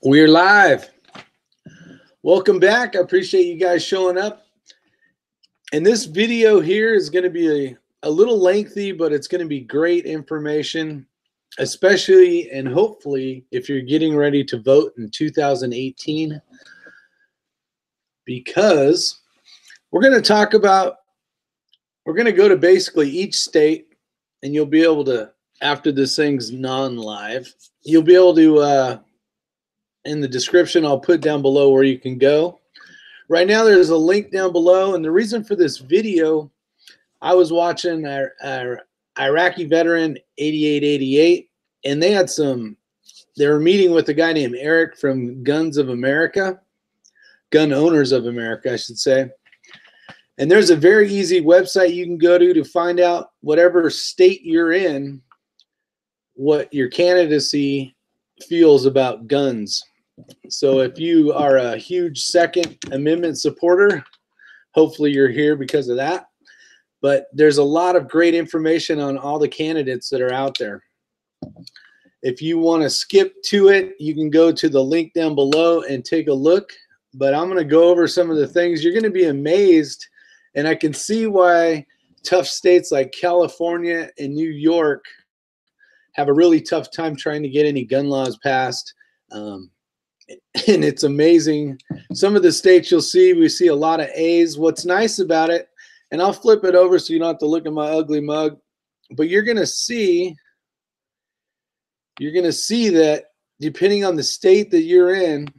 We're live. Welcome back. I appreciate you guys showing up. And this video here is going to be a little lengthy, but it's going to be great information, especially and hopefully if you're getting ready to vote in 2018, because we're going to go to basically each state, and you'll be able to, after this thing's non-live, you'll be able to in the description, I'll put down below where you can go. Right now, there's a link down below, and the reason for this video, I was watching our Iraqi veteran 8888, and they were meeting with a guy named Eric from Gun Owners of America, I should say. And there's a very easy website you can go to find out whatever state you're in, what your candidacy feels about guns. So if you are a huge Second Amendment supporter, hopefully you're here because of that. But there's a lot of great information on all the candidates that are out there. If you want to skip to it, you can go to the link down below and take a look. But I'm going to go over some of the things. You're going to be amazed, and I can see why tough states like California and New York have a really tough time trying to get any gun laws passed. And it's amazing. Some of the states we see a lot of A's. What's nice about it, and I'll flip it over so you don't have to look at my ugly mug, but you're going to see that depending on the state that you're in,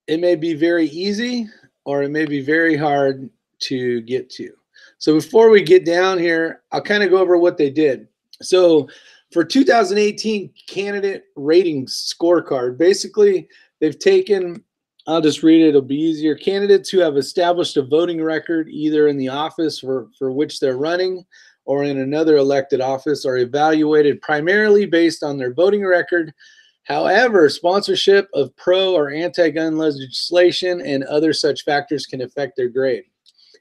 it may be very easy or it may be very hard to get to. So before we get down here, I'll kind of go over what they did. So for 2018 candidate ratings scorecard, basically they've taken, I'll just read it, it'll be easier. Candidates who have established a voting record either in the office for which they're running or in another elected office are evaluated primarily based on their voting record. However, sponsorship of pro or anti-gun legislation and other such factors can affect their grade.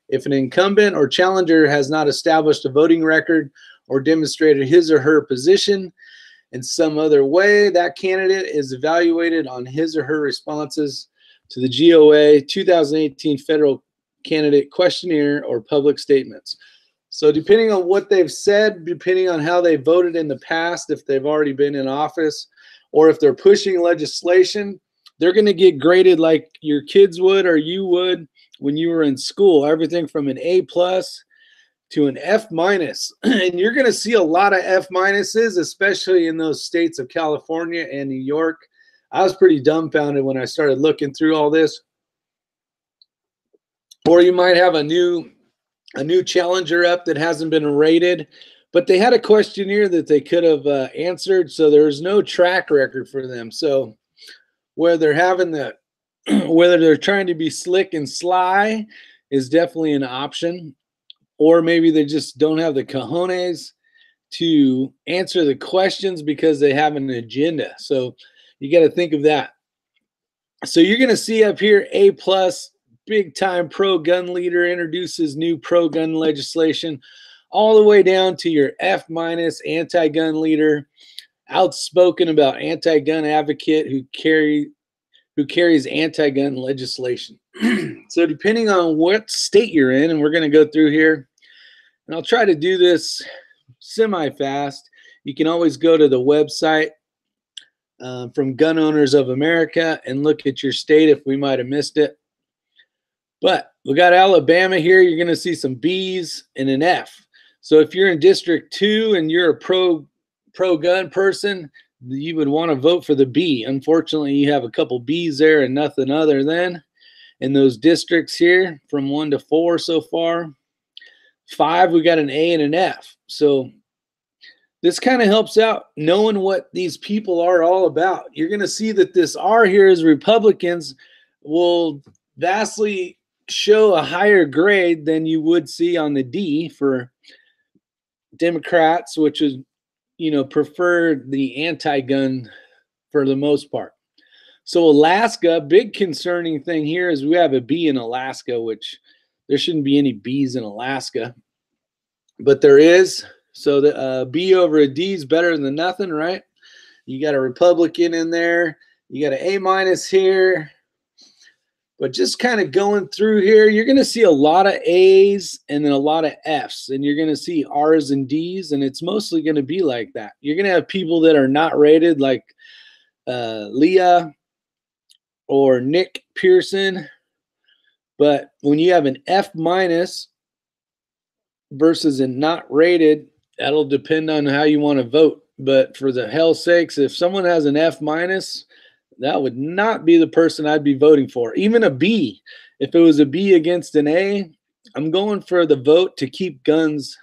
If an incumbent or challenger has not established a voting record or demonstrated his or her position in some other way, that candidate is evaluated on his or her responses to the GOA 2018 Federal Candidate Questionnaire or public statements. So depending on what they've said, depending on how they voted in the past, if they've already been in office, or if they're pushing legislation, they're going to get graded like your kids would or you would when you were in school. Everything from an A+ to an F-. And you're going to see a lot of F-, especially in those states of California and New York. I was pretty dumbfounded when I started looking through all this. Or you might have a new challenger up that hasn't been rated, but they had a questionnaire that they could have answered, so there's no track record for them. So whether they're trying to be slick and sly is definitely an option. Or maybe they just don't have the cojones to answer the questions because they have an agenda. So you got to think of that. So you're going to see up here, A+, big time pro-gun leader introduces new pro-gun legislation, all the way down to your F-, anti-gun leader, outspoken about anti-gun advocate who carries anti-gun legislation. So depending on what state you're in, and we're going to go through here, and I'll try to do this semi-fast. You can always go to the website from Gun Owners of America and look at your state if we might have missed it. But we got Alabama here. You're going to see some B's and an F. So if you're in District 2 and you're a pro-gun person, you would want to vote for the B. Unfortunately, you have a couple B's there and nothing other than. In those districts here, from 1 to 4 so far. 5, we got an A and an F. So this kind of helps out knowing what these people are all about. You're going to see that this R here is Republicans will vastly show a higher grade than you would see on the D for Democrats, which is, prefer the anti-gun for the most part. So Alaska, big concerning thing here is we have a B in Alaska, which there shouldn't be any B's in Alaska, but there is. So the B over a D is better than nothing, right? You got a Republican in there. You got an A minus here. But just kind of going through here, you're going to see a lot of A's and then a lot of F's, and you're going to see R's and D's, and it's mostly going to be like that. You're going to have people that are not rated, like Leah or Nick Pearson. But when you have an F minus versus a not rated, that'll depend on how you want to vote. But for the hell's sakes, if someone has an F minus, that would not be the person I'd be voting for. Even a B. If it was a B against an A, I'm going for the vote to keep guns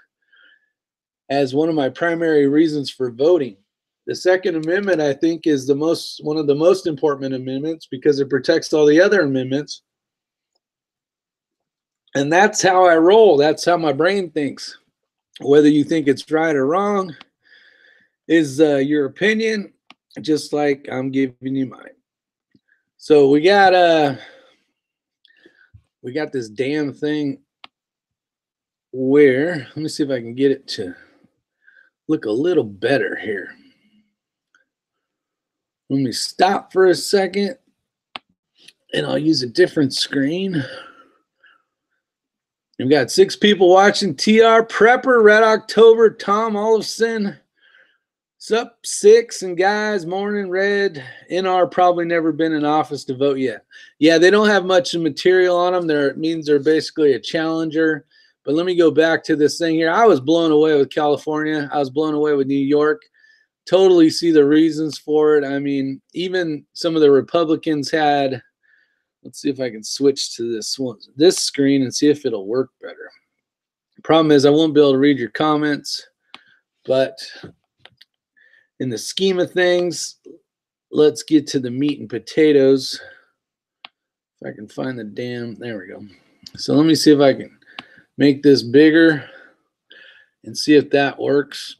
as one of my primary reasons for voting. The Second Amendment, I think, is one of the most important amendments because it protects all the other amendments. And that's how I roll. That's how my brain thinks. Whether you think it's right or wrong is your opinion, just like I'm giving you mine. So we got this damn thing where, let me see if I can get it to look a little better here. Let me stop for a second and I'll use a different screen. We've got 6 people watching. TR Prepper, Red October, Tom Olafson. Sup, 6, and guys, morning, Red. NR probably never been in office to vote yet. Yeah, they don't have much material on them. It means they're basically a challenger. But let me go back to this thing here. I was blown away with California. I was blown away with New York. Totally see the reasons for it. I mean, even some of the Republicans had, let's see if I can switch to this screen and see if it'll work better. The problem is I won't be able to read your comments, but in the scheme of things, let's get to the meat and potatoes. If I can find the there we go. So let me see if I can make this bigger and see if that works.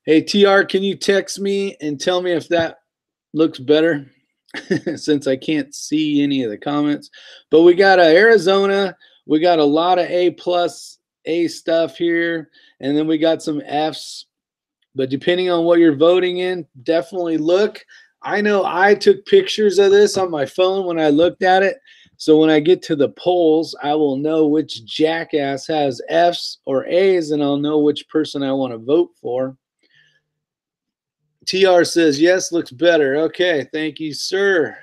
Hey, TR, can you text me and tell me if that looks better? Since I can't see any of the comments. But we got Arizona. We got a lot of A stuff here. And then we got some Fs. But depending on what you're voting in, definitely look. I know I took pictures of this on my phone when I looked at it. So when I get to the polls, I will know which jackass has Fs or As, and I'll know which person I want to vote for. TR says, yes, looks better. Okay, thank you, sir.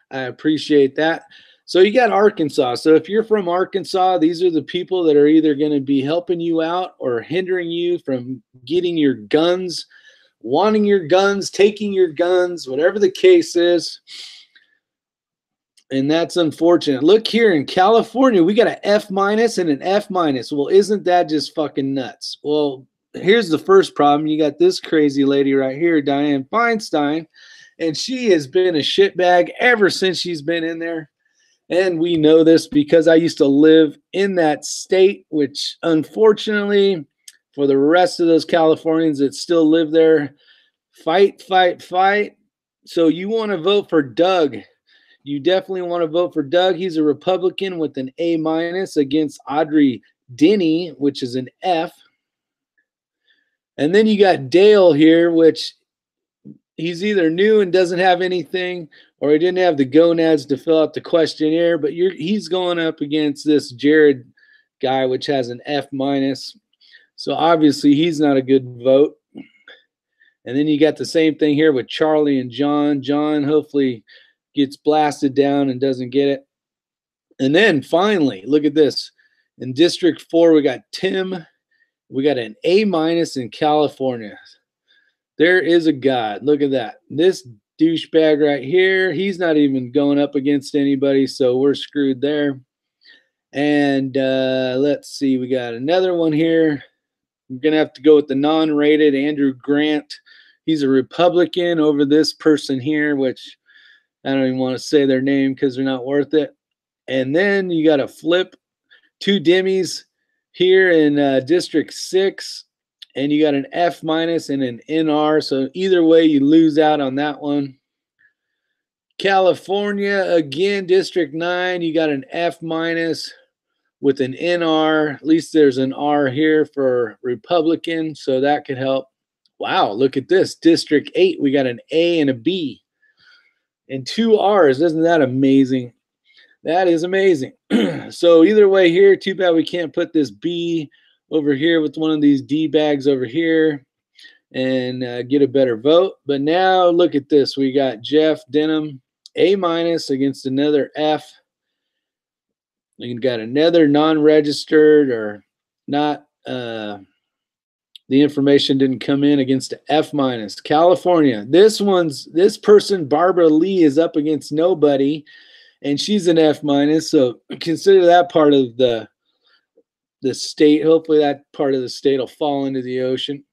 I appreciate that. So you got Arkansas. So if you're from Arkansas, these are the people that are either going to be helping you out or hindering you from getting your guns, wanting your guns, taking your guns, whatever the case is. And that's unfortunate. Look here in California, we got an F minus and an F minus. Well, isn't that just fucking nuts? Well, here's the first problem. You got this crazy lady right here, Dianne Feinstein, and she has been a shitbag ever since she's been in there. And we know this because I used to live in that state, which unfortunately for the rest of those Californians that still live there, fight, fight, fight. So you want to vote for Doug. You definitely want to vote for Doug. He's a Republican with an A minus against Audrey Denny, which is an F. And then you got Dale here, which he's either new and doesn't have anything, or he didn't have the gonads to fill out the questionnaire. But he's going up against this Jared guy, which has an F minus. So obviously he's not a good vote. And then you got the same thing here with Charlie and John. John hopefully gets blasted down and doesn't get it. And then finally, look at this. In District 4, we got Tim. We got an A minus in California. There is a God. Look at that. This douchebag right here, he's not even going up against anybody, so we're screwed there. And let's see. We got another one here. We're going to have to go with the non-rated Andrew Grant. He's a Republican over this person here, which I don't even want to say their name because they're not worth it. And then you got to flip 2 Demis here in District 6, and you got an F minus and an NR. So either way, you lose out on that one. California, again, District 9, you got an F minus with an NR. At least there's an R here for Republican, so that could help. Wow, look at this. District 8, we got an A and a B. and 2 R's. Isn't that amazing? That is amazing. So either way here, too bad we can't put this B over here with one of these D bags over here and get a better vote. But now look at this. We got Jeff Denham, A- against another F. We got another non-registered or not, the information didn't come in, against the F-. California. This person, Barbara Lee, is up against nobody, and she's an F-. So consider that part of the state. Hopefully that part of the state will fall into the ocean.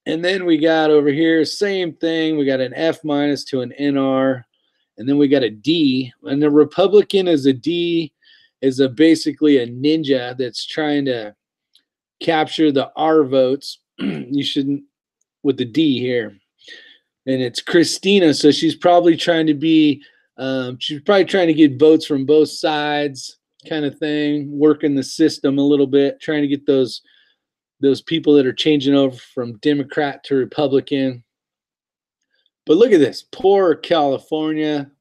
And then we got over here, same thing. We got an F- to an NR, and then we got a D. And the Republican is a D, is basically a ninja that's trying to capture the R votes. You shouldn't, with the D here. And it's Christina, so she's probably trying to be, she's probably trying to get votes from both sides, kind of thing, working the system a little bit, trying to get those people that are changing over from Democrat to Republican. But look at this, poor California.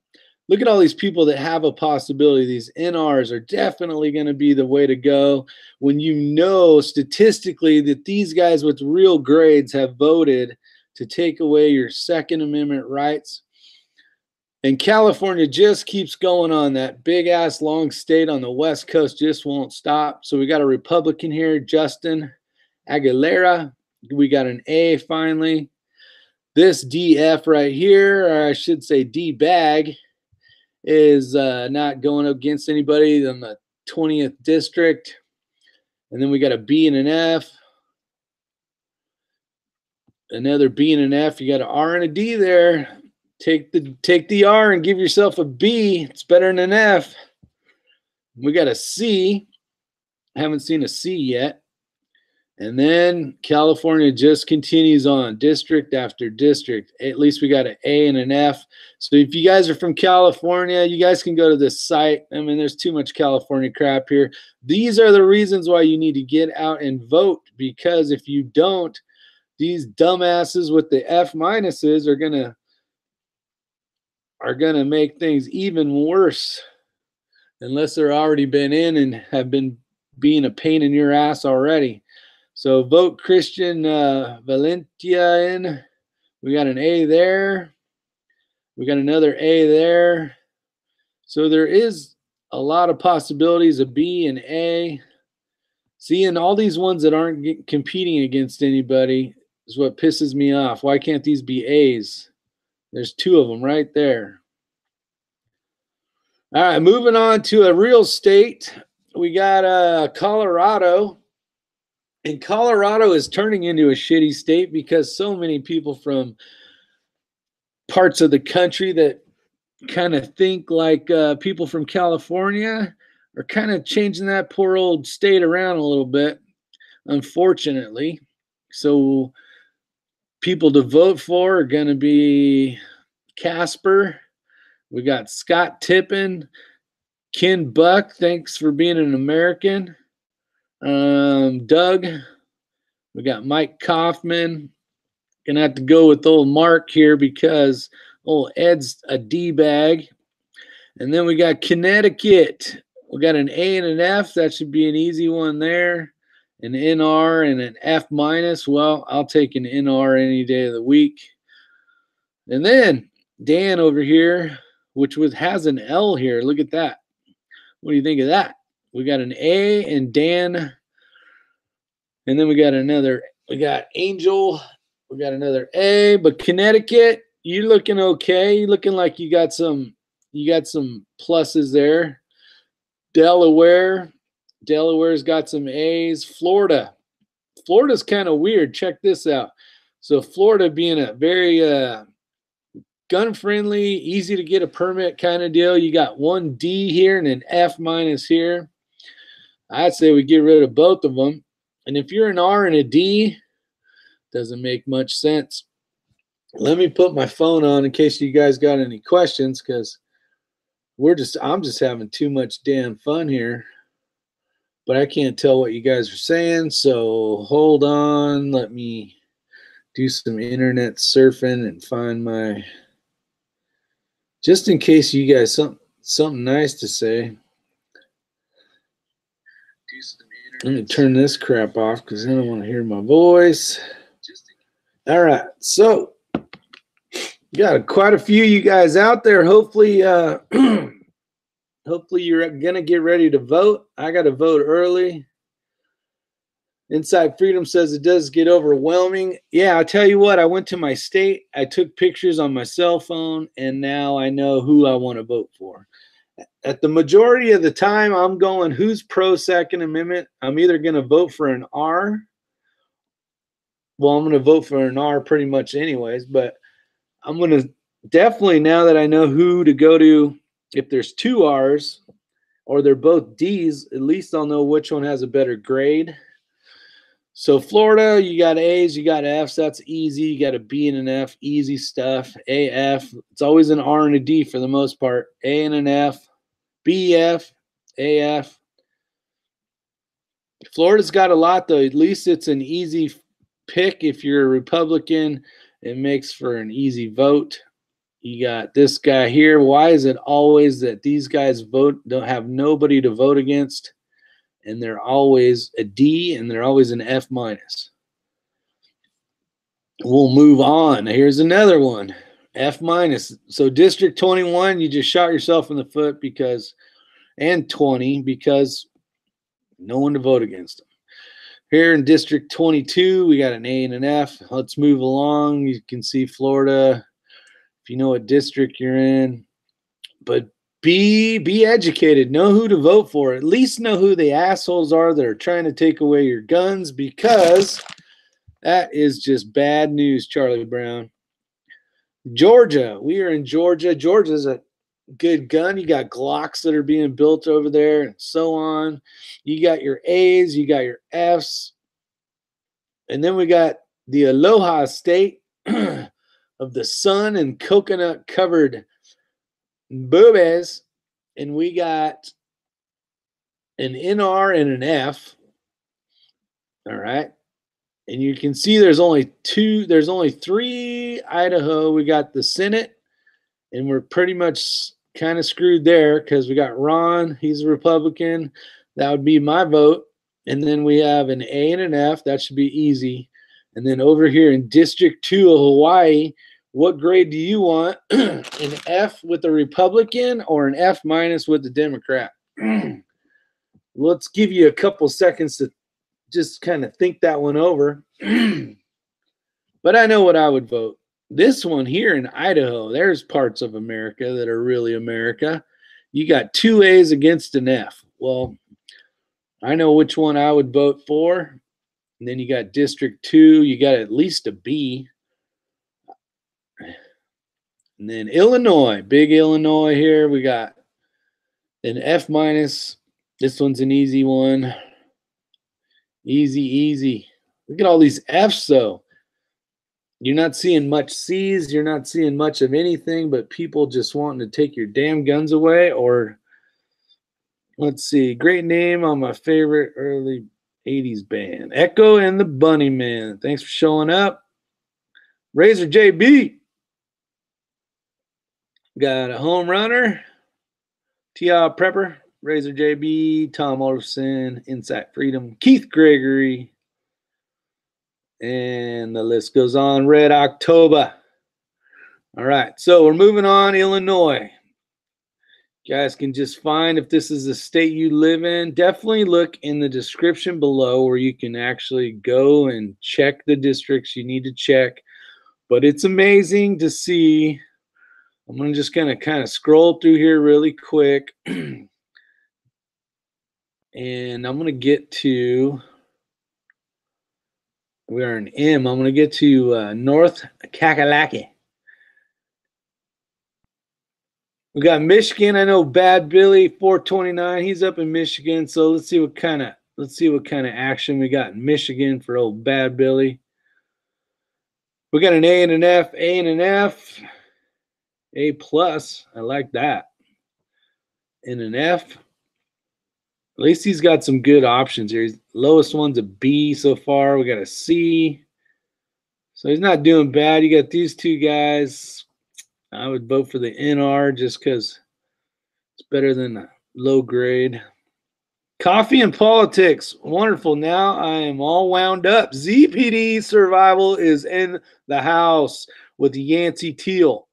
Look at all these people that have a possibility. These NRs are definitely going to be the way to go when you know statistically that these guys with real grades have voted to take away your Second Amendment rights. And California just keeps going on. That big-ass long state on the West Coast just won't stop. So we got a Republican here, Justin Aguilera. We got an A finally. This DF right here, or I should say D-bag, is not going against anybody in the 20th district. And then we got a B and an F. Another B and an F. You got an R and a D there. Take the R and give yourself a B. It's better than an F. We got a C. Haven't seen a C yet. And then California just continues on, district after district. At least we got an A and an F. So if you guys are from California, you guys can go to this site. I mean, there's too much California crap here. These are the reasons why you need to get out and vote, because if you don't, these dumbasses with the F minuses are gonna make things even worse, unless they're already been in and have been being a pain in your ass already. So vote Christian Valentia in. We got an A there. We got another A there. So there is a lot of possibilities of B and A. See, and all these ones that aren't competing against anybody is what pisses me off. Why can't these be A's? There's 2 of them right there. All right, moving on to a real state. We got Colorado. And Colorado is turning into a shitty state because so many people from parts of the country that kind of think like people from California are kind of changing that poor old state around a little bit, unfortunately. So people to vote for are going to be Casper. We got Scott Tippin, Ken Buck. Thanks for being an American. Doug. We got Mike Kaufman. Gonna have to go with old Mark here because old Ed's a D-bag. And then we got Connecticut. We got an A and an F. That should be an easy one there. An NR and an F minus. Well, I'll take an NR any day of the week. And then Dan over here, which has an L here. Look at that. What do you think of that? We got an A and Dan. And then we got Angel. We got another A. But Connecticut, you're looking okay. You're looking like you got some pluses there. Delaware's got some A's. Florida's kind of weird. Check this out. So Florida being a very gun-friendly, easy to get a permit kind of deal. You got one D here and an F minus here. I'd say we get rid of both of them. And if you're an R and a D, doesn't make much sense. Let me put my phone on in case you guys got any questions, because I'm just having too much damn fun here. But I can't tell what you guys are saying, so hold on. Let me do some internet surfing and find my Just in case you guys something nice to say. Let me turn this crap off because I don't want to hear my voice. All right, so got quite a few of you guys out there. Hopefully, hopefully you're gonna get ready to vote. I got to vote early. Inside Freedom says it does get overwhelming. Yeah, I tell you what, I went to my state, I took pictures on my cell phone, and now I know who I want to vote for. At the majority of the time, I'm going, who's pro Second Amendment? I'm either going to vote for an R. Well, I'm going to vote for an R pretty much anyways, but I'm going to definitely, now that I know who to go to, if there's two R's or they're both D's, at least I'll know which one has a better grade. So Florida, you got A's, you got F's. That's easy. You got a B and an F, easy stuff. A, F. It's always an R and a D for the most part. A and an F, B, F, A, F. Florida's got a lot, though. At least it's an easy pick. If you're a Republican, it makes for an easy vote. You got this guy here. Why is it always that these guys don't have nobody to vote against? And they're always a D, and they're always an F minus. We'll move on. Here's another one, F minus. So District 21, you just shot yourself in the foot because, and 20, because no one to vote against them. Here in District 22, we got an A and an F. Let's move along. You can see Florida, if you know what district you're in. But be educated. Know who to vote for. At least know who the assholes are that are trying to take away your guns, because that is just bad news, Charlie Brown. Georgia. We are in Georgia. Georgia's a good gun. You got Glocks that are being built over there and so on. You got your A's. You got your F's. And then we got the Aloha State of the sun and coconut covered boobies, and we got an NR and an F. All right, and you can see there's only three Idaho. We got the Senate, and we're pretty much kind of screwed there because we got Ron. He's a Republican. That would be my vote. And then we have an A and an F. That should be easy. And then over here in District 2 of Hawaii, what grade do you want? An F with a Republican or an F minus with the Democrat? Let's give you a couple seconds to just kind of think that one over. But I know what I would vote. This one here in Idaho, there's parts of America that are really America. You got two A's against an F. Well, I know which one I would vote for. And then you got District 2. You got at least a B. And then Illinois, big Illinois here. We got an F minus. This one's an easy one. Easy, easy. Look at all these F's, though. You're not seeing much C's. You're not seeing much of anything but people just wanting to take your damn guns away. Or, let's see, great name on my favorite early 80s band, Echo and the Bunnymen. Thanks for showing up. Razor JB. Got a home runner, T.R. Prepper, Razor JB, Tom Olafson, Insight Freedom, Keith Gregory, and the list goes on. Red October. All right, so we're moving on. Illinois. You guys can just find if this is a state you live in. Definitely look in the description below where you can actually go and check the districts you need to check. But it's amazing to see. I'm just going to kind of scroll through here really quick. And I'm going to get to, we are in M. I'm going to get to North Kakalaki. We got Michigan. I know Bad Billy 429. He's up in Michigan. So let's see what kind of action we got in Michigan for old Bad Billy. We got an A and an F, A and an F. A plus, I like that. And an F. At least he's got some good options here. Lowest one's a B so far. We got a C. So he's not doing bad. You got these two guys. I would vote for the NR just because it's better than a low grade. Coffee and politics. Wonderful. Now I am all wound up. ZPD Survival is in the house with Yancey Teal.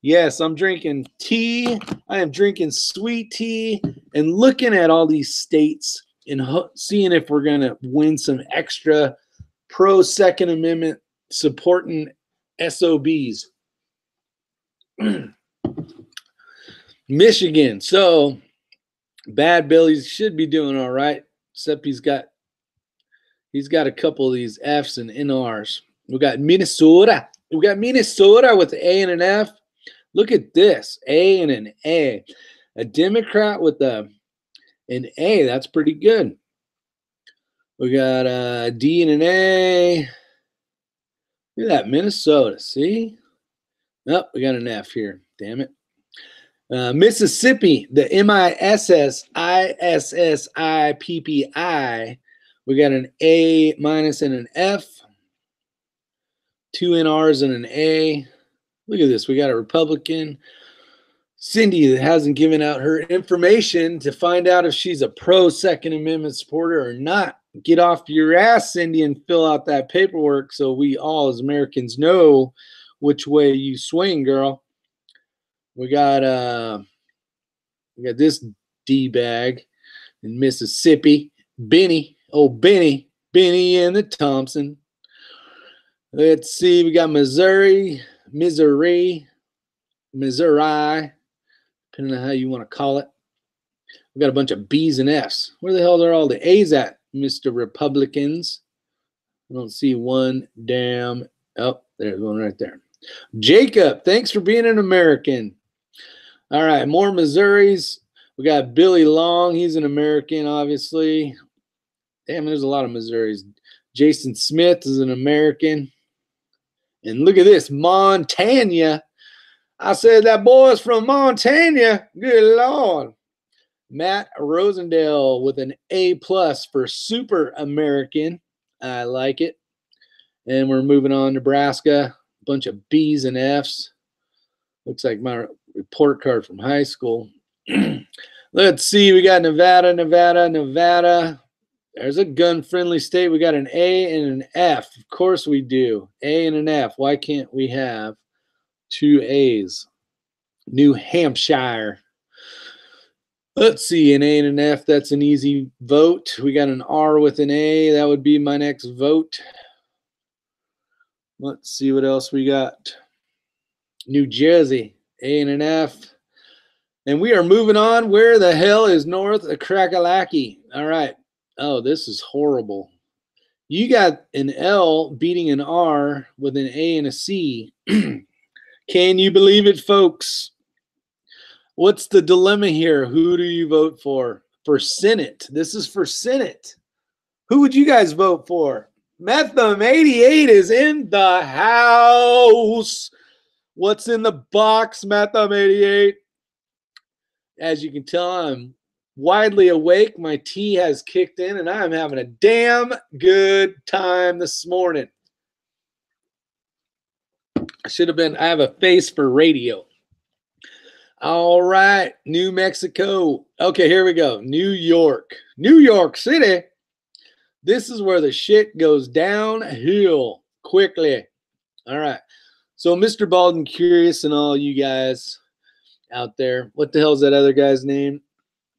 Yes, I'm drinking tea. I am drinking sweet tea and looking at all these states and seeing if we're going to win some extra pro Second Amendment supporting SOBs. Michigan. So Bad Billy should be doing all right, except he's got a couple of these F's and NRs. We got Minnesota. We got Minnesota with an A and an F. Look at this, A and an A. A Democrat with an A. That's pretty good. We got a D and an A. Look at that, Minnesota. See? Oh, we got an F here. Damn it. Mississippi, the MISSISSIPPI. We got an A minus and an F. 2 NRs and an A. Look at this. We got a Republican. Cindy that hasn't given out her information to find out if she's a pro Second Amendment supporter or not. Get off your ass, Cindy, and fill out that paperwork so we all as Americans know which way you swing, girl. We got this D-bag in Mississippi. Benny. Oh, Benny and the Thompson. Let's see. We got Missouri, depending on how you want to call it. We got a bunch of B's and F's. Where the hell are all the A's at, Mr. Republicans? I don't see one damn. Oh, there's one right there. Jacob, thanks for being an American. All right, more Missouris. We got Billy Long. He's an American, obviously. Damn, there's a lot of Missouris. Jason Smith is an American. And look at this, Montana. I said that boy's from Montana. Good Lord. Matt Rosendale with an A+ for Super American. I like it. And we're moving on. Nebraska. A bunch of B's and F's. Looks like my report card from high school. Let's see. We got Nevada. There's a gun-friendly state. We got an A and an F. Of course we do. A and an F. Why can't we have 2 A's? New Hampshire. Let's see. An A and an F. That's an easy vote. We got an R with an A. That would be my next vote. Let's see what else we got. New Jersey. A and an F. And we are moving on. Where the hell is North Kakalaki? All right. Oh, this is horrible. You got an L beating an R with an A and a C. Can you believe it, folks? What's the dilemma here? Who do you vote for? For Senate. This is for Senate. Who would you guys vote for? Metham88 is in the house. What's in the box, Metham88? As you can tell, I'm widely awake. My tea has kicked in, and I'm having a damn good time this morning. I have a face for radio. All right, New Mexico. Okay, here we go. New York City. This is where the shit goes downhill quickly. All right. So, Mr. Baldwin, curious, and all you guys out there, what the hell is that other guy's name?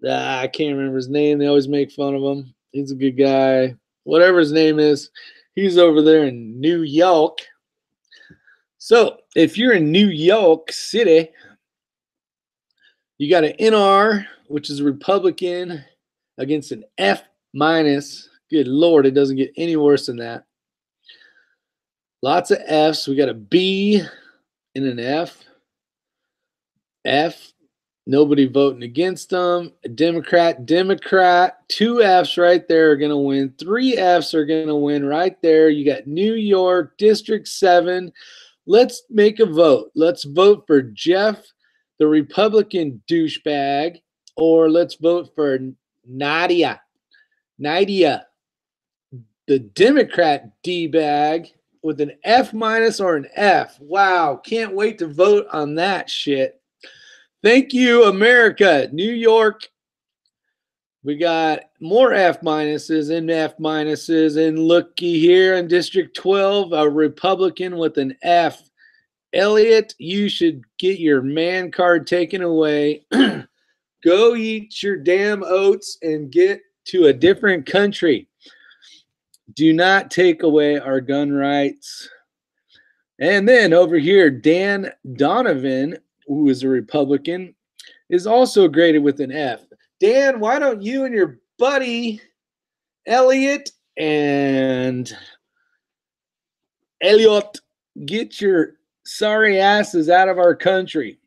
I can't remember his name. They always make fun of him. He's a good guy. Whatever his name is, he's over there in New York. So, if you're in New York City, you got an NR, which is a Republican, against an F-. Good Lord, it doesn't get any worse than that. Lots of F's. We got a B and an F. F. Nobody voting against them. A Democrat. 2 F's right there are going to win. 3 F's are going to win right there. You got New York, District 7. Let's make a vote. Let's vote for Jeff, the Republican douchebag, or let's vote for Nadia, the Democrat D-bag, with an F minus or an F. Wow, can't wait to vote on that shit. Thank you, America. New York, we got more F minuses and F minuses. And looky here in District 12, a Republican with an F. Elliot, you should get your man card taken away. Go eat your damn oats and get to a different country. Do not take away our gun rights. And then over here, Dan Donovan, who is a Republican, is also graded with an F. Dan, why don't you and your buddy Elliot and Elliot get your sorry asses out of our country?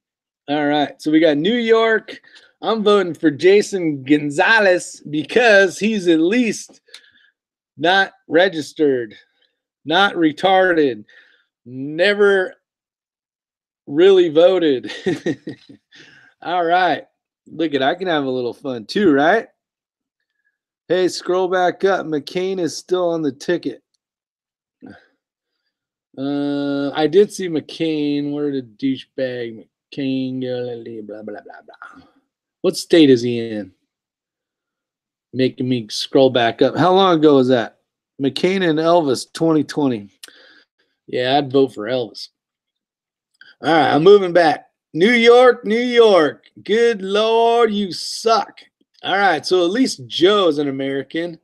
All right, so we got New York. I'm voting for Jason Gonzalez because he's at least not registered, not retarded, never really voted. All right. Look at, I can have a little fun too, right? Hey, scroll back up. McCain is still on the ticket. I did see McCain. Where did douchebag McCain go? Blah, blah, blah, blah. What state is he in? Making me scroll back up. How long ago was that? McCain and Elvis, 2020. Yeah, I'd vote for Elvis. All right, I'm moving back. New York, New York. Good Lord, you suck. All right, so at least Joe's an American.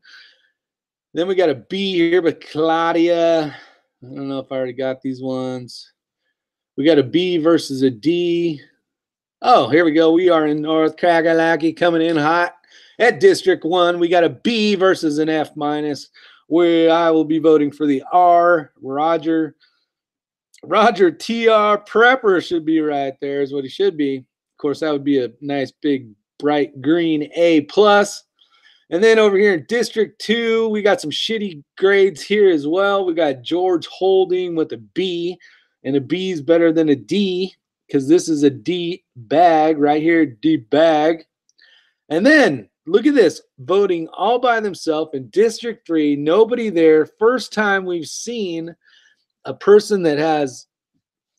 Then we got a B here, but Claudia. I don't know if I already got these ones. We got a B versus a D. Oh, here we go. We are in North Kakalaki coming in hot. At District 1, we got a B versus an F minus, where I will be voting for the R. Roger TR Prepper should be right there, is what he should be. Of course, that would be a nice big bright green A plus. And then over here in District 2, we got some shitty grades here as well. We got George Holding with a B, and a B is better than a D because this is a D bag right here, D bag. And then look at this, voting all by themselves in District 3, nobody there. First time we've seen a person that has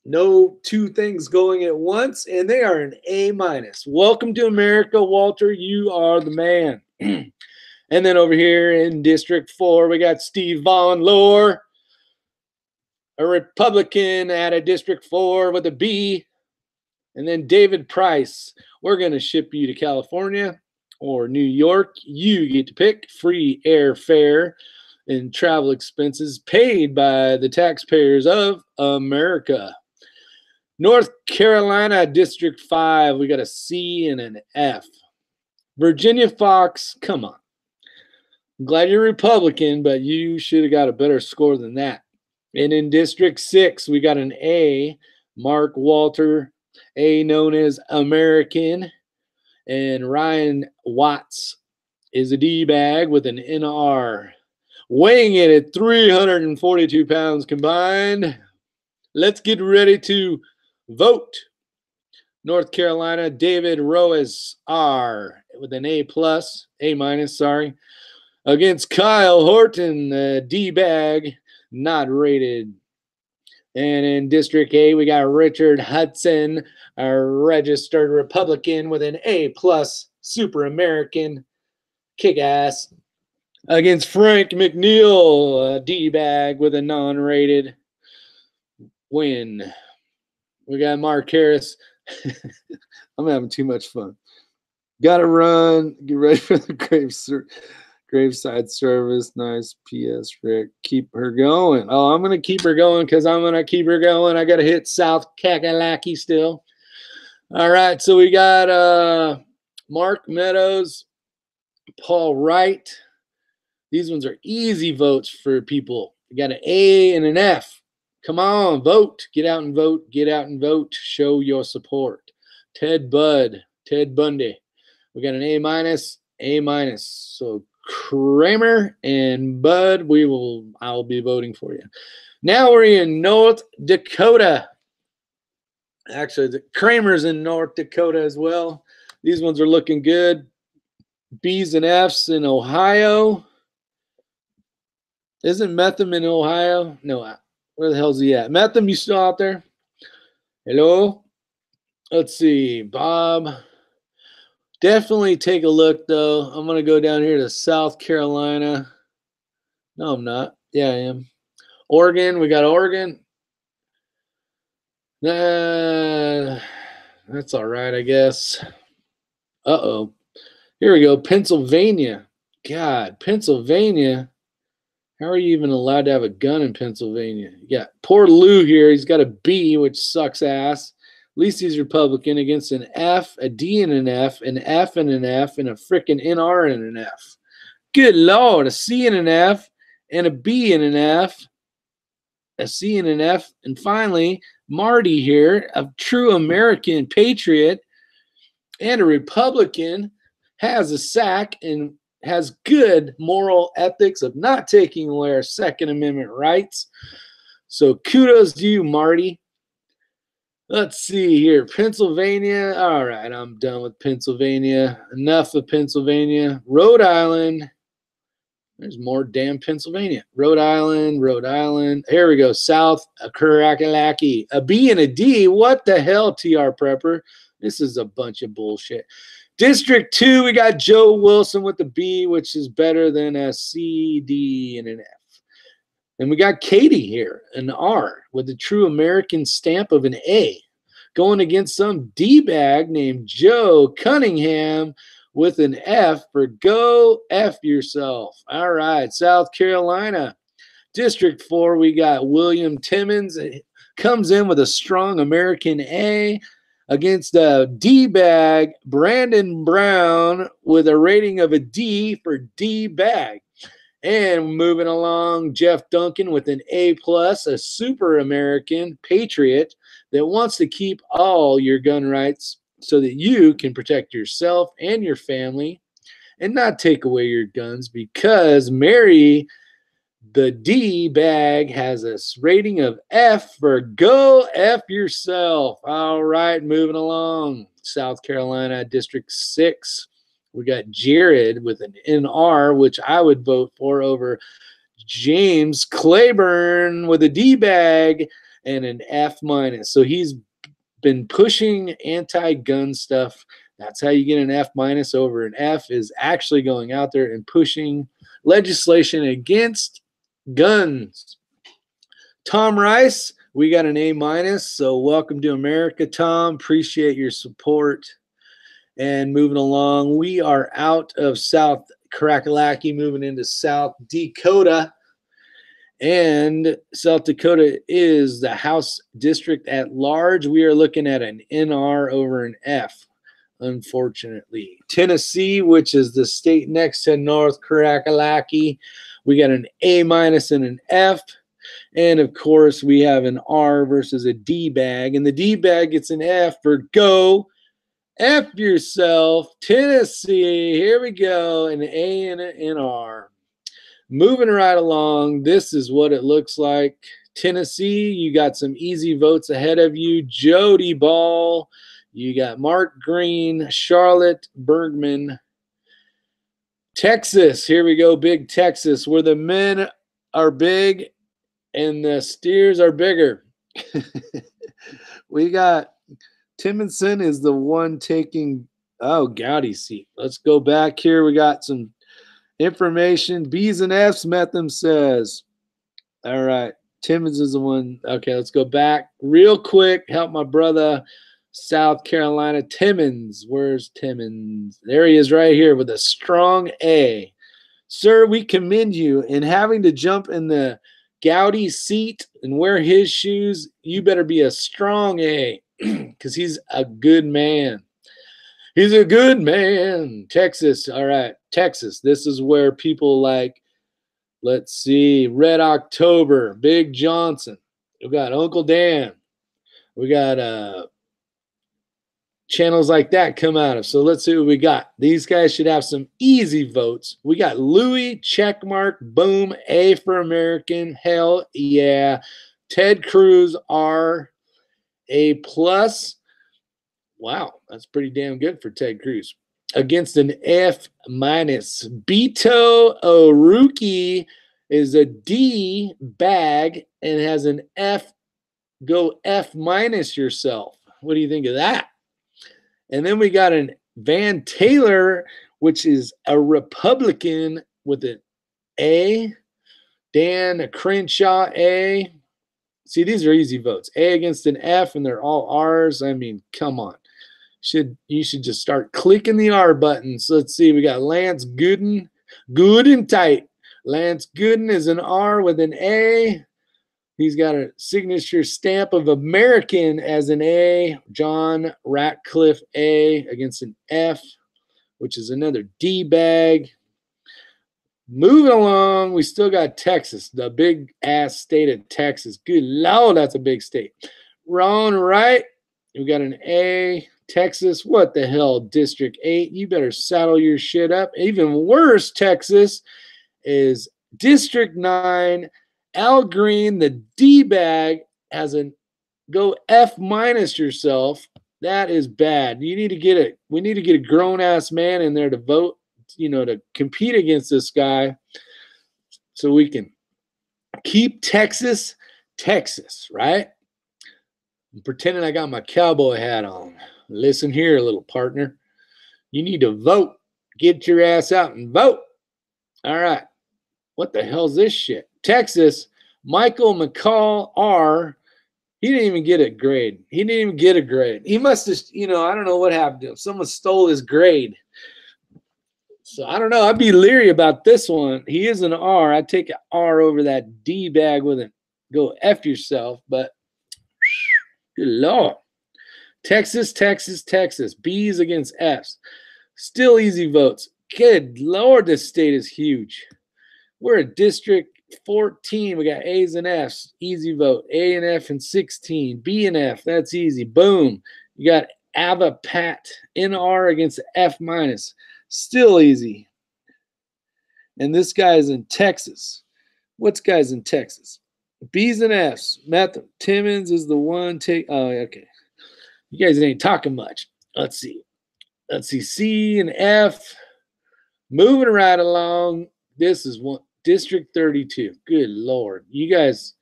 no two things going at once, and they are an A minus. Welcome to America, Walter. You are the man. And then over here in District 4, we got Steve Von Lohr, a Republican out of District 4 with a B. And then David Price. We're going to ship you to California or New York. You get to pick. Free airfare and travel expenses paid by the taxpayers of America. North Carolina, District 5, we got a C and an F. Virginia Fox, come on. I'm glad you're Republican, but you should have got a better score than that. And in District 6, we got an A, Mark Walter, A known as American. And Ryan Watts is a D-bag with an NR. Weighing it at 342 pounds combined. Let's get ready to vote. North Carolina, David Roes R with an A plus, A minus, sorry. Against Kyle Horton, D-bag, not rated. And in District 8, we got Richard Hudson, a registered Republican with an A plus, super American, kick-ass. Against Frank McNeil, a D-bag with a non-rated win. We got Mark Harris. I'm having too much fun. Got to run. Get ready for the graveside service. Nice. P.S. Rick. Keep her going. Oh, I'm going to keep her going because I'm going to keep her going. I got to hit South Kakalaki still. All right. So we got Mark Meadows, Paul Wright. These ones are easy votes for people. You got an A and an F. Come on, vote. Get out and vote. Get out and vote. Show your support. Ted Bundy. We got an A minus, A minus. So Kramer and Bud, I'll be voting for you. Now we're in North Dakota. Actually, the Kramer's in North Dakota as well. These ones are looking good. B's and F's in Ohio. Isn't Metham in Ohio? No, Where the hell's he at? Metham, you still out there? Hello? Let's see. Bob. Definitely take a look, though. I'm going to go down here to South Carolina. No, I'm not. Yeah, I am. Oregon. We got Oregon. That's all right, I guess. Uh-oh. Here we go. Pennsylvania. God, Pennsylvania. How are you even allowed to have a gun in Pennsylvania? You got poor Lou here. He's got a B, which sucks ass. At least he's Republican against an F, a D and an F and an F, and a freaking NR and an F. Good Lord, a C and an F, and a B and an F, a C and an F, and finally, Marty here, a true American patriot and a Republican, has a sack and has good moral ethics of not taking away our Second Amendment rights. So kudos to you, Marty. Let's see here. Pennsylvania. All right, I'm done with Pennsylvania. Enough of Pennsylvania. Rhode Island. There's more damn Pennsylvania. Rhode Island, Rhode Island. Here we go. South Kakalaki. A B and a D. What the hell, TR Prepper? This is a bunch of bullshit. District 2, we got Joe Wilson with the B, which is better than a C, D, and an F. And we got Katie here, an R, with the true American stamp of an A, going against some D-bag named Joe Cunningham with an F for go F yourself. All right, South Carolina. District 4, we got William Timmons. It comes in with a strong American A against the D-bag Brandon Brown with a rating of a D for D-bag. And moving along, Jeff Duncan with an A+, a super American patriot that wants to keep all your gun rights so that you can protect yourself and your family and not take away your guns, because Mary, the D bag, has a rating of F for go F yourself. All right, moving along. South Carolina, District 6. We got Jared with an NR, which I would vote for over James Claiborne with a D bag and an F-. So he's been pushing anti-gun stuff. That's how you get an F- over an F, is actually going out there and pushing legislation against guns. Tom Rice, we got an A-. So welcome to America, Tom. Appreciate your support. And moving along, we are out of South Kakalaki, moving into South Dakota. And South Dakota is the House district at large. We are looking at an NR over an F, unfortunately. Tennessee, which is the state next to North Kakalaki, we got an A- and an F. And of course, we have an R versus a D bag. And the D bag gets an F for go F yourself. Tennessee, here we go. An A and an NR. Moving right along, this is what it looks like. Tennessee, you got some easy votes ahead of you. Jody Ball, you got Mark Green, Charlotte Bergman. Texas, here we go, big Texas, where the men are big and the steers are bigger. We got Timonson is the one taking, Gowdy's seat. Let's go back here. We got some information. B's and F's, Metham says. All right. Timmons is the one. Okay, let's go back real quick. Help my brother, South Carolina. Timmons. Where's Timmons? There he is right here with a strong A. Sir, we commend you in having to jump in the Gowdy seat and wear his shoes. You better be a strong A, because he's a good man. He's a good man. Texas. All right. Texas. This is where people like, let's see, Red October, Big Johnson. We got Uncle Dan. We got channels like that come out of. So let's see what we got. These guys should have some easy votes. We got Louis, checkmark, boom, A for American. Hell yeah. Ted Cruz, R, A+. Wow, that's pretty damn good for Ted Cruz. Against an F-. Beto O'Rourke, is a D bag and has an F. Go F minus yourself. What do you think of that? And then we got an Van Taylor, which is a Republican with an A. Dan Crenshaw, A. See, these are easy votes. A against an F, and they're all R's. I mean, come on. You should just start clicking the R buttons. Let's see. We got Lance Gooden. Good and tight. Lance Gooden is an R with an A. He's got a signature stamp of American as an A. John Ratcliffe, A, against an F, which is another D bag. Moving along, we still got Texas, the big ass state of Texas. Good Lord, that's a big state. Wrong, right? We got an A. Texas, what the hell, District 8? You better saddle your shit up. Even worse, Texas is District 9. Al Green, the D-bag, has a go F minus yourself. That is bad. We need to get a grown-ass man in there to vote, to compete against this guy so we can keep Texas, right? I'm pretending I got my cowboy hat on. Listen here, little partner. You need to vote. Get your ass out and vote. All right. What the hell's this shit? Texas, Michael McCall, R. He didn't even get a grade. He must have, I don't know what happened to him. Someone stole his grade. So I don't know. I'd be leery about this one. He is an R. I'd take an R over that D bag with it. Go F yourself, but good Lord. Texas. B's against F's. Still easy votes. Good Lord, this state is huge. We're a District 14. We got A's and F's. Easy vote. A and F and 16. B and F. That's easy. Boom. You got Avapat. NR against F minus. Still easy. And this guy's in Texas. What's guys in Texas? B's and F's. Method. Timmons is the one. Oh, okay. You guys ain't talking much. Let's see. C and F. Moving right along. This is one. District 32. Good Lord. You guys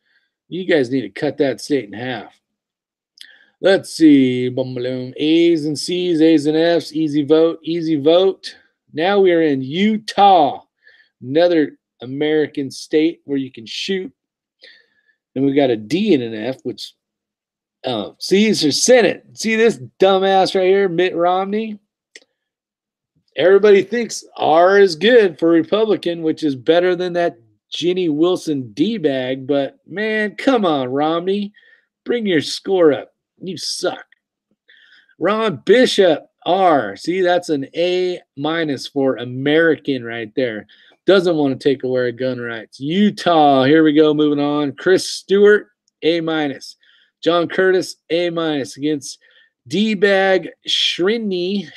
need to cut that state in half. Let's see. A's and C's, A's and F's. Easy vote. Now we are in Utah, another American state where you can shoot. And we got a D and an F, which C's are Senate. See this dumbass right here, Mitt Romney? Everybody thinks R is good for Republican, which is better than that Ginny Wilson D-bag. But, man, come on, Romney. Bring your score up. You suck. Ron Bishop, R. See, that's an A minus for American right there. Doesn't want to take away gun rights. Utah, here we go, moving on. Chris Stewart, A minus. John Curtis, A minus against D-bag Shriney,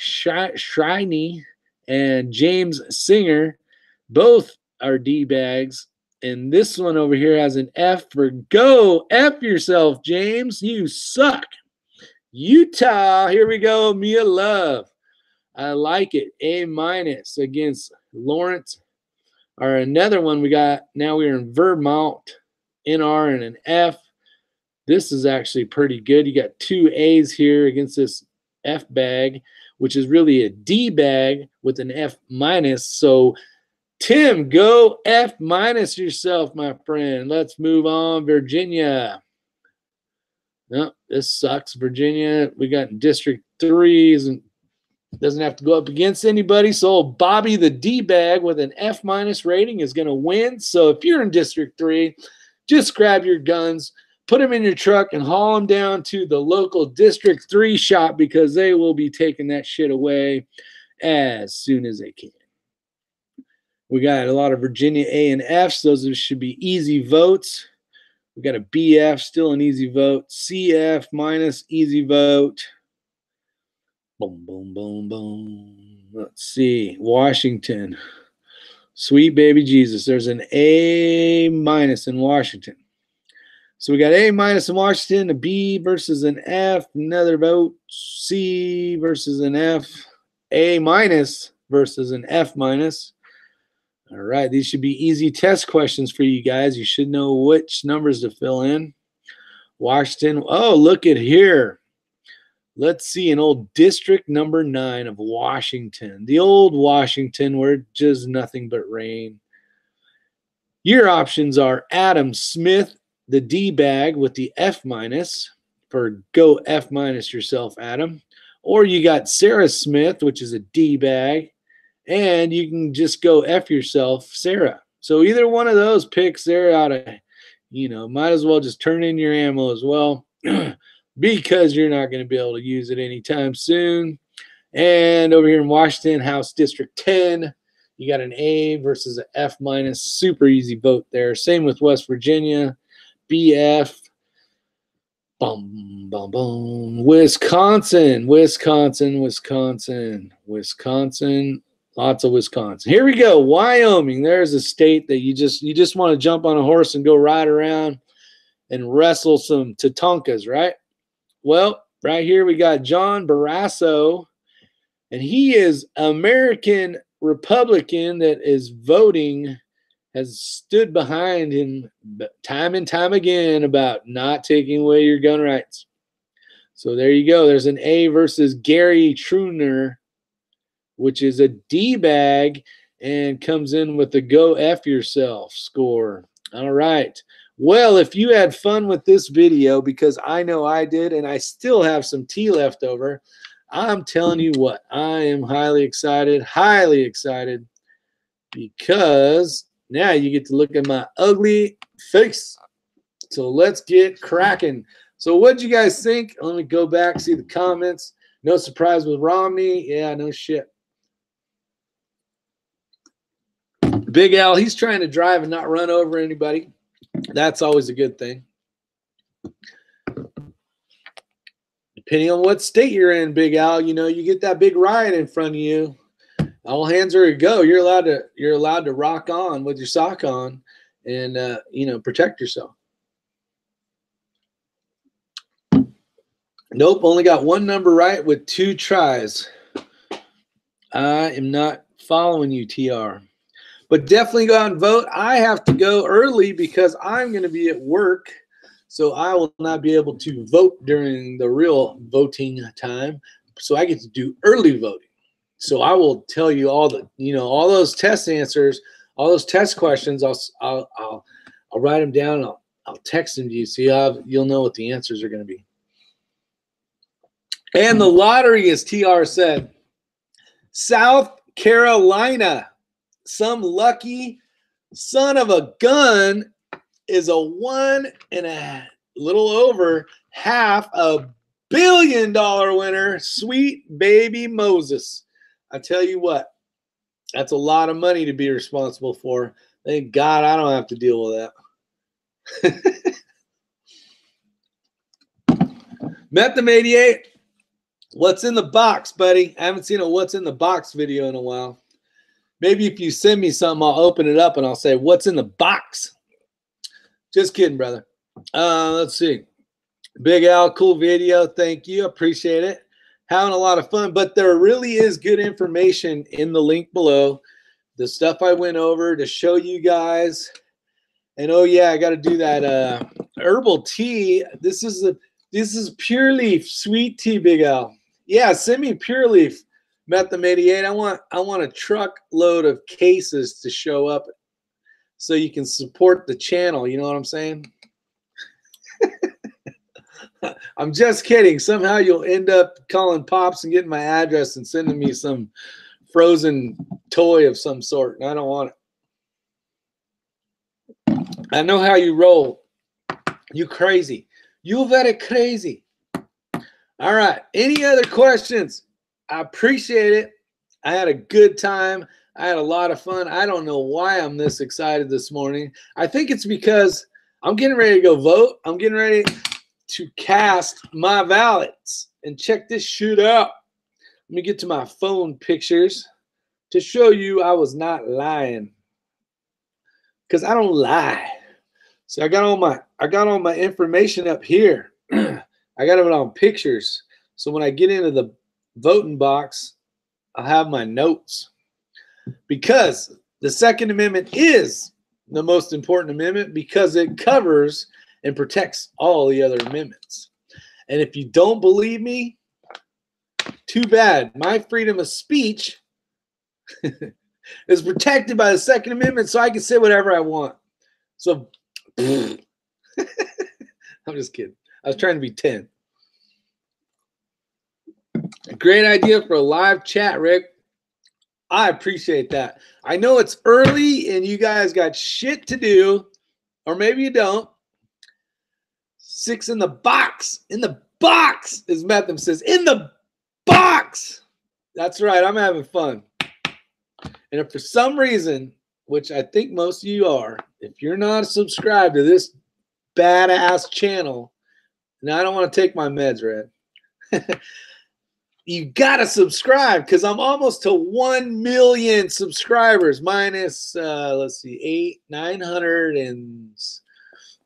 and James Singer. Both are D-bags. And this one over here has an F for go F yourself, James. You suck. Utah, here we go. Mia Love. I like it. A minus against Lawrence. Or another one we got. Now we're in Vermont. NR and an F. This is actually pretty good. You got two A's here against this F bag, which is really a D bag with an F minus. So, Tim, go F minus yourself, my friend. Let's move on. Virginia. No, this sucks. Virginia, we got District 3. Doesn't have to go up against anybody. So, Bobby the D bag with an F minus rating is going to win. So, if you're in District 3, just grab your guns. Put them in your truck and haul them down to the local District 3 shop because they will be taking that shit away as soon as they can. We got a lot of Virginia A and Fs. Those should be easy votes. We got a BF, still an easy vote. CF minus, easy vote. Boom, boom, boom, boom. Let's see. Washington. Sweet baby Jesus. There's an A minus in Washington. So we got A minus in Washington, a B versus an F, another vote, C versus an F, A minus versus an F minus. All right, these should be easy test questions for you guys. You should know which numbers to fill in. Washington. Oh, look at here. Let's see, an old district number 9 of Washington. The old Washington where just nothing but rain. Your options are Adam Smith, the D-bag with the F minus for go F minus yourself, Adam. Or you got Sarah Smith, which is a D-bag, and you can just go F yourself, Sarah. So either one of those picks, Sarah ought to, might as well just turn in your ammo as well because you're not going to be able to use it anytime soon. And over here in Washington, House District 10, you got an A versus an F minus. Super easy vote there. Same with West Virginia, BF. Boom, boom, boom. Wisconsin. Lots of Wisconsin. Here we go. Wyoming. There's a state that you just want to jump on a horse and go ride around and wrestle some Tatonkas, right? Well, right here we got John Barrasso, and he is American Republican that is voting, has stood behind him time and time again about not taking away your gun rights. So there you go. There's an A versus Gary Truner, which is a D-bag and comes in with the go F yourself score. All right. Well, if you had fun with this video, because I know I did, and I still have some tea left over, I'm telling you what, I am highly excited, because now you get to look at my ugly face. So let's get cracking. So what'd you guys think? Let me go back, see the comments. No surprise with Romney. Yeah, no shit. Big Al, he's trying to drive and not run over anybody. That's always a good thing. Depending on what state you're in, Big Al, you get that big riot in front of you. All hands are a go. You're allowed to rock on with your sock on and protect yourself. Nope, only got one number right with 2 tries. I am not following you, TR. But definitely go out and vote. I have to go early because I'm going to be at work, so I will not be able to vote during the real voting time. So I get to do early voting. So I will tell you all all those test answers, all those test questions. I'll write them down. And I'll text them to you, so you'll know what the answers are going to be. And the lottery, as TR said, South Carolina. Some lucky son of a gun is a little over $500 million winner. Sweet baby Moses. I tell you what, that's a lot of money to be responsible for. Thank God I don't have to deal with that. Metham88, what's in the box, buddy? I haven't seen a what's in the box video in a while. Maybe if you send me something, I'll open it up and I'll say, what's in the box? Just kidding, brother. Let's see. Big Al, cool video. Thank you. Appreciate it. Having a lot of fun. But there really is good information in the link below. The stuff I went over to show you guys. And oh yeah, I got to do that herbal tea. This is Pure Leaf sweet tea, Big Al. Yeah, send me Pure Leaf. Metham88. I want a truckload of cases to show up so you can support the channel. You know what I'm saying? I'm just kidding. Somehow you'll end up calling Pops and getting my address and sending me some frozen toy of some sort, and I don't want it. I know how you roll. You crazy. You very crazy. All right. Any other questions? I appreciate it. I had a good time. I had a lot of fun. I don't know why I'm this excited this morning. I think it's because I'm getting ready to go vote. I'm getting ready to cast my ballots and check this shit out. Let me get to my phone pictures to show you I was not lying, because I don't lie. So I got all my information up here. I got it on pictures. So when I get into the voting box, I'll have my notes, because The Second Amendment is the most important amendment because it covers and protects all the other amendments. And if you don't believe me, too bad. My freedom of speech is protected by the Second Amendment, so I can say whatever I want. So, I'm just kidding. I was trying to be 10. A great idea for a live chat, Rick. I appreciate that. I know it's early and you guys got shit to do, or maybe you don't. 6 in the box. In the box, as Metham says. In the box. That's right. I'm having fun. And if for some reason, which I think most of you are, if you're not subscribed to this badass channel, and I don't want to take my meds, Red, you got to subscribe because I'm almost to 1 million subscribers minus, let's see, 900 and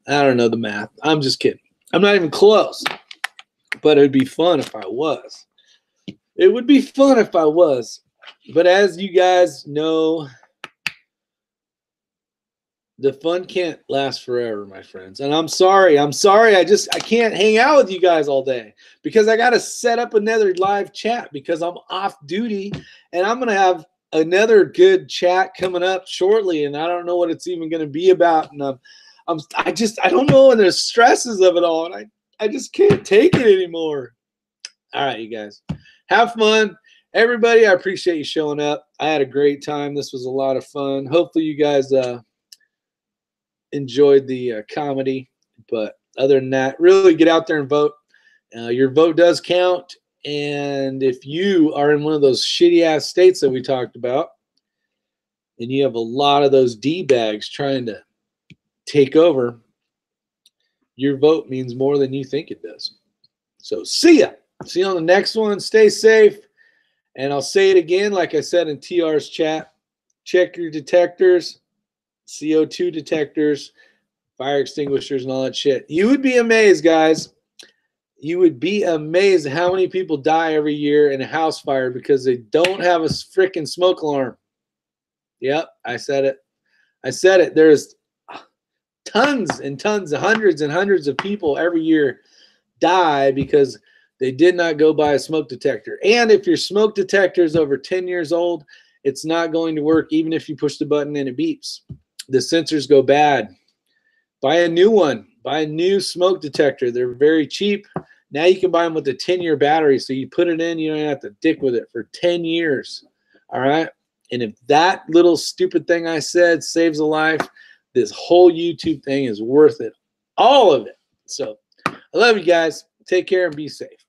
I don't know the math. I'm just kidding. I'm not even close, but it'd be fun if I was. It would be fun if I was. But as you guys know, the fun can't last forever, my friends. And I'm sorry. I can't hang out with you guys all day because I got to set up another live chat because I'm off duty and I'm going to have another good chat coming up shortly. And I don't know what it's even going to be about. And I don't know. And the stresses of it all. And I just can't take it anymore. All right, you guys have fun. Everybody, I appreciate you showing up. I had a great time. This was a lot of fun. Hopefully you guys, enjoyed the comedy, but other than that, really get out there and vote. Your vote does count, and if you are in one of those shitty ass states that we talked about and you have a lot of those D-bags trying to take over, your vote means more than you think it does. So see ya. See you on the next one. Stay safe, and I'll say it again like I said in TR's chat. Check your detectors, CO2 detectors, fire extinguishers, and all that shit. You would be amazed, guys. You would be amazed how many people die every year in a house fire because they don't have a freaking smoke alarm. Yep, I said it. I said it. There's tons and tons, hundreds and hundreds of people every year die because they did not go buy a smoke detector. And if your smoke detector is over 10 years old, it's not going to work even if you push the button and it beeps. The sensors go bad. Buy a new one. Buy a new smoke detector. They're very cheap. Now you can buy them with a 10-year battery. So you put it in, you don't have to dick with it for 10 years. All right? And if that little stupid thing I said saves a life, this whole YouTube thing is worth it. All of it. So I love you guys. Take care and be safe.